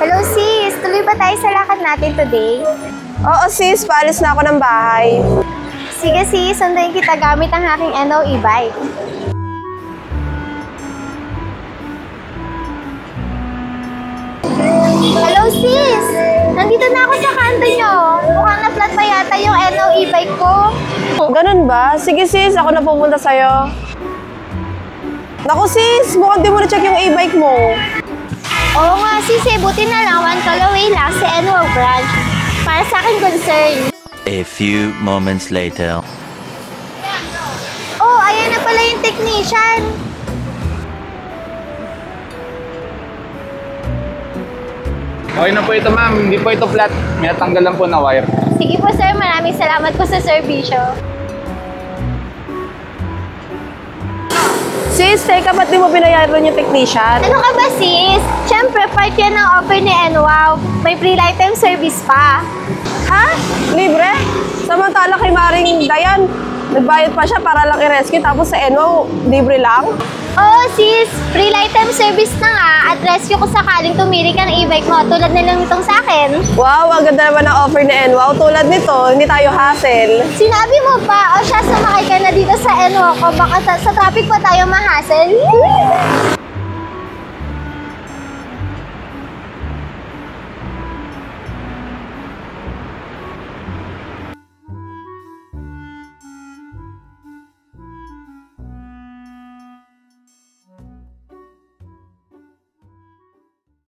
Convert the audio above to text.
Hello sis, tuloy ba tayo sa lakad natin today? Oo sis, paalis na ako ng bahay. Sige sis, sunduin kita gamit ang aking NO e-bike. Hello sis! Nandito na ako sa kanto nyo. Mukhang na-flat pa yata yung NO e-bike ko. Ganun ba? Sige sis, ako na pupunta sa'yo. Naku sis, mukhang di mo na-check yung e-bike mo. Oo nga sis, buti na lang 1 call away lang sa NO branch. Para sa akin concern. A few moments later. Oh, ayan na pala yung technician. Okay na po ito ma'am, hindi po ito flat. May natanggal lang po na wire. Sige po sir, maraming salamat po sa serbisyo. Sis, teka, ba't di mo binayaran yung technician? Ano ka ba sis? Siyempre, part yan ng offer ni NWOW. May free lifetime service pa. Ha? Libre? Samantala kay Maring Dayan, nagbayad pa siya para lang i-rescue, tapos sa NO, libre lang? Oo sis, free lifetime service na nga at rescue ko sakaling tumiri ka ng e-bike mo tulad na lang itong sa akin. Wow, ang ganda naman ang offer ni NWOW. Tulad nito, hindi tayo hassle. Sinabi mo pa, o siya sumakay ka na dito sa NWOW ko, baka sa traffic pa tayo ma-hassle.